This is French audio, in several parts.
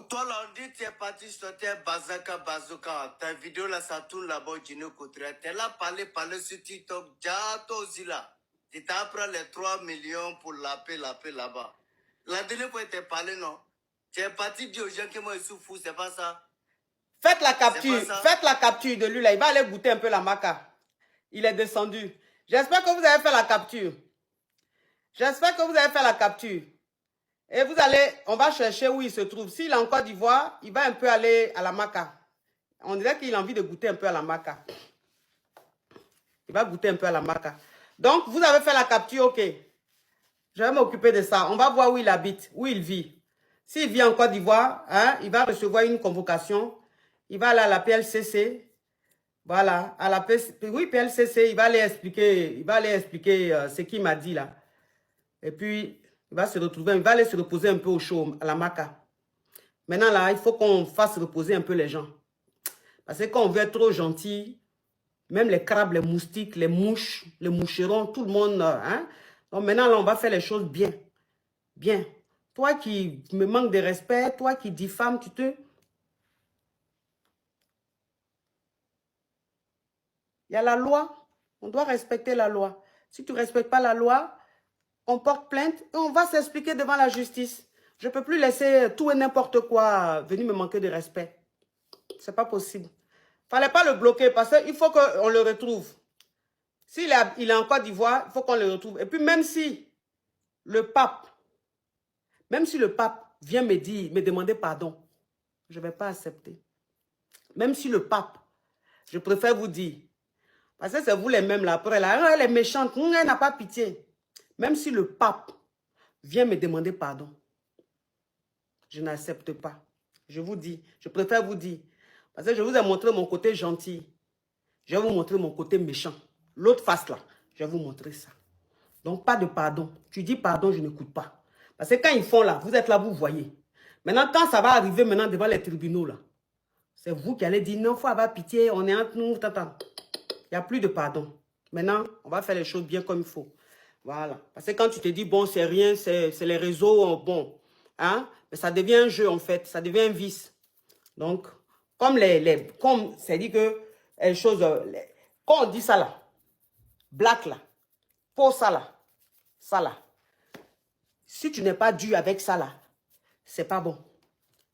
Toi là, on dit que tu es parti sortir Bazaka Bazooka. Ta vidéo là, ça tourne là-bas au Gino Couture. Tu es là, parler sur TikTok. Déjà, aussi là. Tu t'as pris les 3 millions pour laper là-bas. La dernière fois, tu es parlé, non? Tu es parti dire aux gens que moi, je suis fou, c'est pas ça? Faites la capture de lui là. Il va aller goûter un peu la maca. Il est descendu. J'espère que vous avez fait la capture. J'espère que vous avez fait la capture. Et vous allez, on va chercher où il se trouve. S'il est en Côte d'Ivoire, il va un peu aller à la maca. On dirait qu'il a envie de goûter un peu à la maca. Il va goûter un peu à la maca. Donc, vous avez fait la capture, ok. Je vais m'occuper de ça. On va voir où il habite, où il vit. S'il vit en Côte d'Ivoire, hein, il va recevoir une convocation. Il va aller à la PLCC. Voilà, à la PLCC, il va aller expliquer ce qu'il m'a dit là. Et puis, il va aller se reposer un peu au chaud, à la maca. Maintenant là, il faut qu'on fasse reposer un peu les gens. Parce que quand on veut être trop gentil, même les crabes, les moustiques, les mouches, les moucherons, tout le monde, hein. Donc maintenant là, on va faire les choses bien. Bien. Toi qui me manques de respect, toi qui diffames, tu te... Il y a la loi. On doit respecter la loi. Si tu ne respectes pas la loi, on porte plainte et on va s'expliquer devant la justice. Je ne peux plus laisser tout et n'importe quoi venir me manquer de respect. Ce n'est pas possible. Il ne fallait pas le bloquer parce qu'il faut qu'on le retrouve. S'il est en Côte d'Ivoire, il faut qu'on le retrouve. Et puis même si le pape vient me demander pardon, je ne vais pas accepter. Même si le pape, je préfère vous dire, parce que c'est vous les mêmes là, après là, elle est méchante, elle n'a pas pitié. Même si le pape vient me demander pardon, je n'accepte pas. Je vous dis, je préfère vous dire, parce que je vous ai montré mon côté gentil. Je vais vous montrer mon côté méchant. L'autre face là, je vais vous montrer ça. Donc pas de pardon. Tu dis pardon, je n'écoute pas. Parce que quand ils font là, vous êtes là, vous voyez. Maintenant, quand ça va arriver maintenant devant les tribunaux là, c'est vous qui allez dire non, il faut avoir pitié, on est entre nous, tata. Il n'y a plus de pardon. Maintenant, on va faire les choses bien comme il faut. Voilà. Parce que quand tu te dis, bon, c'est rien, c'est les réseaux, bon. Hein? Mais ça devient un jeu, en fait. Ça devient un vice. Donc, comme comme c'est dit que les choses... quand on dit ça là, black là, pour ça là, si tu n'es pas dur avec ça là, c'est pas bon.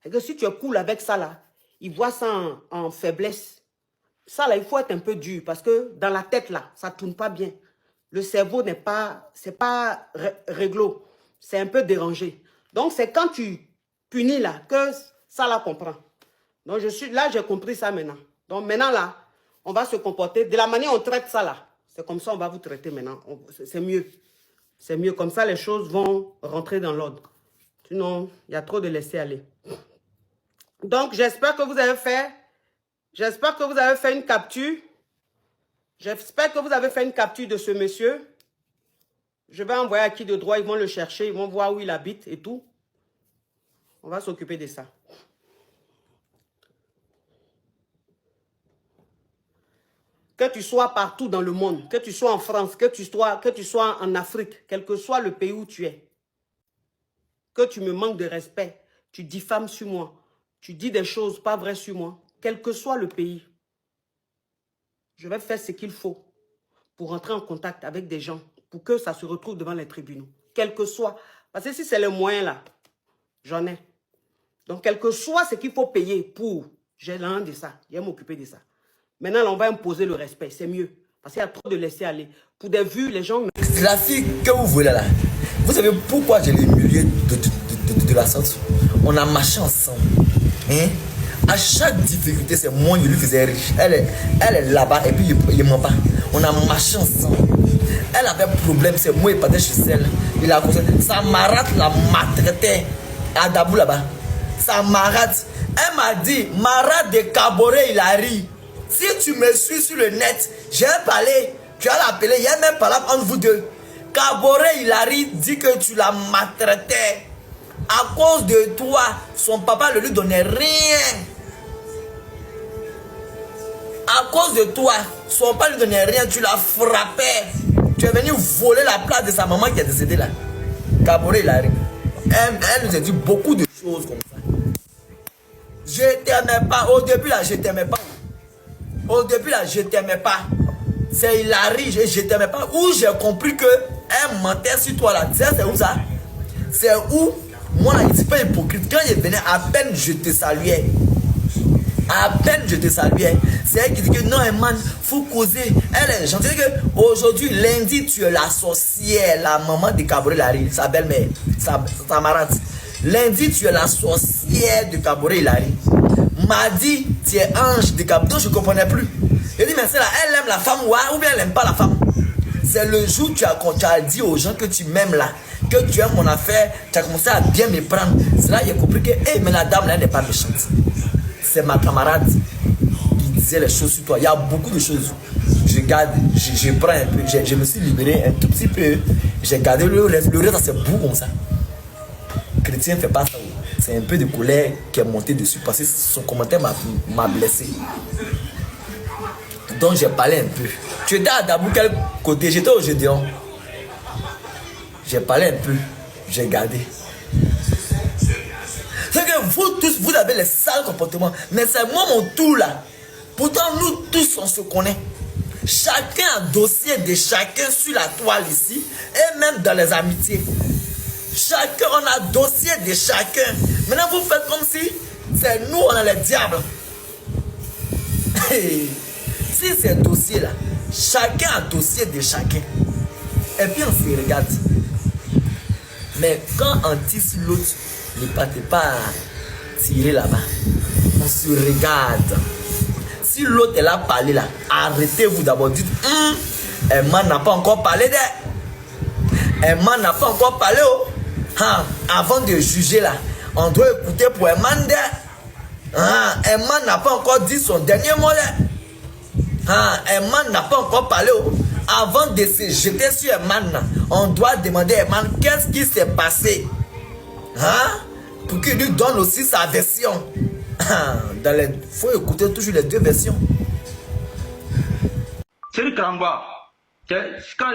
Et que si tu es cool avec ça là, ils voient ça en faiblesse. Ça, là, il faut être un peu dur parce que dans la tête, là, ça ne tourne pas bien. Le cerveau n'est pas, c'est pas réglo. C'est un peu dérangé. Donc, c'est quand tu punis, là, que ça, là, comprend. Donc, là, j'ai compris ça maintenant. Donc, maintenant, là, on va se comporter. De la manière dont on traite ça, là, c'est comme ça on va vous traiter maintenant. C'est mieux. C'est mieux. Comme ça, les choses vont rentrer dans l'ordre. Sinon, il y a trop de laisser aller. Donc, j'espère que vous avez fait... J'espère que vous avez fait une capture. J'espère que vous avez fait une capture de ce monsieur. Je vais envoyer à qui de droit. Ils vont le chercher. Ils vont voir où il habite et tout. On va s'occuper de ça. Que tu sois partout dans le monde, que tu sois en France, que tu sois en Afrique, quel que soit le pays où tu es, que tu me manques de respect, tu diffames sur moi, tu dis des choses pas vraies sur moi, quel que soit le pays, je vais faire ce qu'il faut pour rentrer en contact avec des gens, pour que ça se retrouve devant les tribunaux. Quel que soit. Parce que si c'est le moyen là, j'en ai. Donc, quel que soit ce qu'il faut payer pour, j'ai l'un de ça, je vais m'occuper de ça. Maintenant, là, on va imposer le respect, c'est mieux. Parce qu'il y a trop de laisser aller. Pour des vues, les gens... La fille que vous voyez là, vous savez pourquoi j'ai les milliers de la sorte? On a marché ensemble. Hein? À chaque difficulté, c'est moi qui lui faisais riche. Elle est là-bas et puis il ne ment pas. On a marché ensemble. Elle avait un problème, c'est moi qui partais chez elle. Il a conseillé. Sa marate la maltraitait à Dabou là-bas. Sa marate. Elle m'a dit, marate de Caboret, il a ri. Si tu me suis sur le net, j'ai parlé. Tu as l'appeler, il y a même pas là entre vous deux. Caboret, il a ri, dit que tu la maltraitais. À cause de toi, son papa ne lui donnait rien. À cause de toi, son papa ne lui donnait rien, tu la frappais. Tu es venu voler la place de sa maman qui est décédée là. Caboret, il a ri. Elle nous a dit beaucoup de choses comme ça. Je t'aimais pas. Au début, là, je t'aimais pas. Au début, là, je t'aimais pas. C'est Hilary, je t'aimais pas. Où j'ai compris que un menteur sur toi, là. C'est où ça? C'est où, moi, là, je suis pas hypocrite. Quand il venait, à peine je te saluais. À peine je te saluais. C'est elle qui dit que non, man, faut causer. Elle est gentille. Aujourd'hui, lundi, tu es la sorcière, la maman de Kaboré Hilary, sa belle-mère, sa marade. Lundi, tu es la sorcière de Kaboré Hilary. Mardi, tu es ange de Kaboré. Donc, je ne comprenais plus. Je dis, mais c'est là, elle aime la femme ou bien elle n'aime pas la femme. C'est le jour où tu as dit aux gens que tu m'aimes là, que tu aimes mon affaire, tu as commencé à bien me prendre. C'est là que j'ai compris que, hey, mais la dame là, elle n'est pas méchante. C'est ma camarade qui disait les choses sur toi. Il y a beaucoup de choses. Je garde, je prends un peu, je me suis libéré un tout petit peu. J'ai gardé le reste, c'est beau comme ça. Chrétien ne fait pas ça. C'est un peu de colère qui est montée dessus parce que son commentaire m'a blessé. Donc j'ai parlé un peu. Tu étais à Dabou quel côté? J'étais au Gédéon. J'ai parlé un peu. J'ai gardé. C'est que vous tous, vous avez les sales comportements. Mais c'est moi mon tour là. Pourtant, nous tous, on se connaît. Chacun a dossier de chacun sur la toile ici. Et même dans les amitiés. Chacun, on a dossier de chacun. Maintenant, vous faites comme si c'est nous, on a les diables. Si c'est dossier là, chacun a dossier de chacun. Et puis on se regarde. Mais quand on tisse l'autre, ne partez pas à tirer là-bas. On se regarde. Si l'autre est là parlé là, arrêtez-vous d'abord. Dites, Emma n'a pas encore parlé d'elle. Emma n'a pas encore parlé. Oh. Avant de juger là, on doit écouter pour Emma d'elle. Emma n'a pas encore dit son dernier mot là. Emma n'a pas encore parlé. Oh. Avant de se jeter sur Emma, on doit demander à Emma qu'est-ce qui s'est passé. Pour qu'il lui donne aussi sa version. Il faut écouter toujours les deux versions. C'est le Kramba. Quand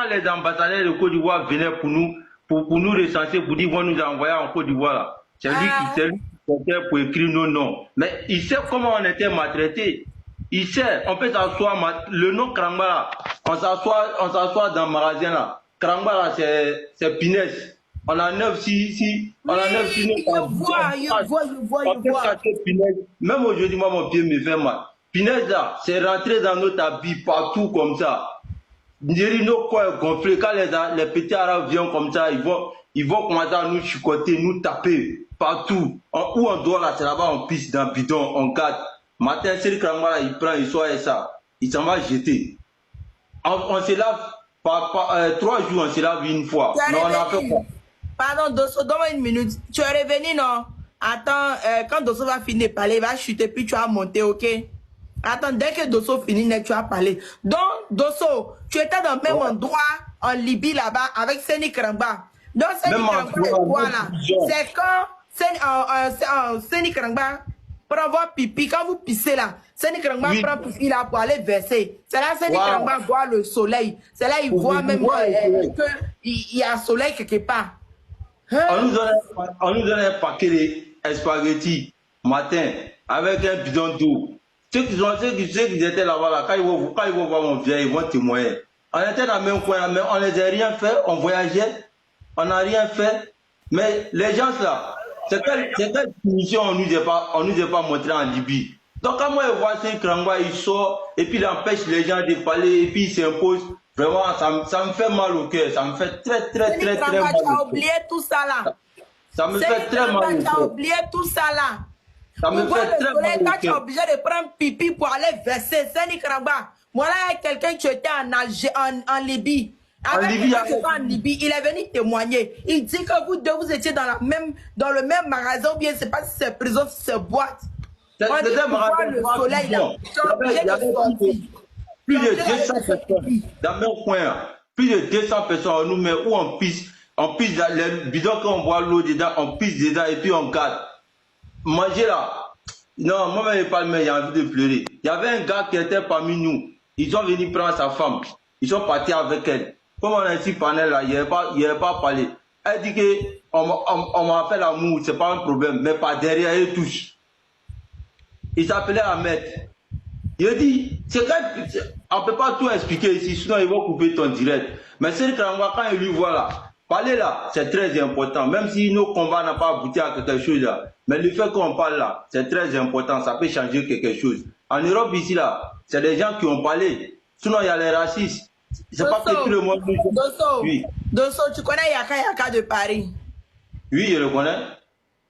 les ambassadeurs de Côte d'Ivoire venaient pour nous recenser, pour dire qu'on nous a envoyé en Côte d'Ivoire, c'est lui qui sortait pour écrire nos noms. Mais il sait comment on était maltraités. Il sait, on peut s'asseoir, le nom Kramba là, on s'assoit dans le magasin là. Kramba là, c'est Pinès. On a 9 si on a 9 si Je vois. Même aujourd'hui, moi, mon pied me fait mal. Pinès là, c'est rentré dans notre habit partout comme ça. Nos coins gonflés. Quand les petits arabes viennent comme ça, ils vont commencer à nous chicoter, nous taper partout. Où on doit là, c'est là-bas, on pisse dans le bidon, on garde. Matin, c'est le Kramba là, il prend, il sort et ça. Il s'en va jeter. On se lave, 3 jours, on se lave une fois. Mais on a fait quoi? Pardon, Dosso, donne-moi une minute. Tu es revenu, non? Attends, quand Dosso va finir de parler, il va chuter, puis tu vas monter, ok? Attends, dès que Dosso finit, tu vas parler. Donc, Dosso, tu étais dans le même endroit en Libye, là-bas, avec Seni Kramba. Donc, Seni Kramba, c'est quoi, là? C'est quand Seni Kramba prend votre pipi, quand vous pissez, là, Seni Kramba prend pipi, là, pour aller verser. C'est là, Seni Kramba voit le soleil. C'est là, il voit même qu'il y a un soleil quelque part. On nous donne un paquet de spaghettis matin avec un bidon d'eau. Ceux qui étaient là-bas, là, quand ils vont voir mon vieil, ils vont témoigner. On était dans le même coin, mais on n'a rien fait, on voyageait, on n'a rien fait. Mais les gens là, c'est quelle punition on nous a pas montré en Libye. Donc quand moi je vois ce Kramba, il sort et puis il empêche les gens de parler et puis il s'impose. Vraiment, ça me fait mal au cœur. Ça me fait très mal. Tu as oublié tout ça là. Ça me fait très mal au cœur. Tu as oublié tout ça là. Ça me fait très mal au cœur. Tu es obligé de prendre pipi pour aller verser. Seni Kramba. Moi là, il y a quelqu'un qui était en Libye. En Libye, il est venu témoigner. Il dit que vous deux, vous étiez dans le même magasin, ou bien c'est pas si c'est prison, si c'est boîte. On dit que le soleil là. Tu es obligé de sortir. Plus de 200 personnes dans le même coin. Plus de 200 personnes, on nous met où on pisse dans les bidons quand on voit l'eau dedans, on pisse dedans et puis on garde. Manger là. Non, moi-même, je parle, mais j'ai envie de pleurer. Il y avait un gars qui était parmi nous. Ils sont venus prendre sa femme. Ils sont partis avec elle. Comme on a ici panel là, il n'y avait pas parlé. Elle dit que on m'a fait l'amour, c'est pas un problème, mais pas derrière, elle touche. Il s'appelait Ahmed. Il dit, on ne peut pas tout expliquer ici, sinon ils vont couper ton direct. Mais c'est quand il lui voit là, parler là, c'est très important. Même si nos combats n'ont pas abouti à quelque chose là. Mais le fait qu'on parle là, c'est très important. Ça peut changer quelque chose. En Europe ici là, c'est des gens qui ont parlé. Sinon il y a les racistes. C'est pas que tout le monde... Dosso, oui. Dosso, tu connais Yaka de Paris? Oui, je le connais.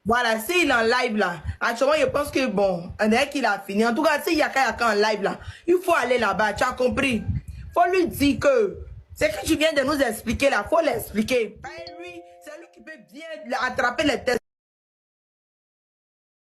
Voilà, s'il est en live là, actuellement, je pense que bon, on dirait qu'il a fini. En tout cas, s'il y a en live là, il faut aller là-bas, tu as compris? Faut lui dire que ce que tu viens de nous expliquer là, faut l'expliquer. Lui, c'est lui qui peut bien attraper les tests.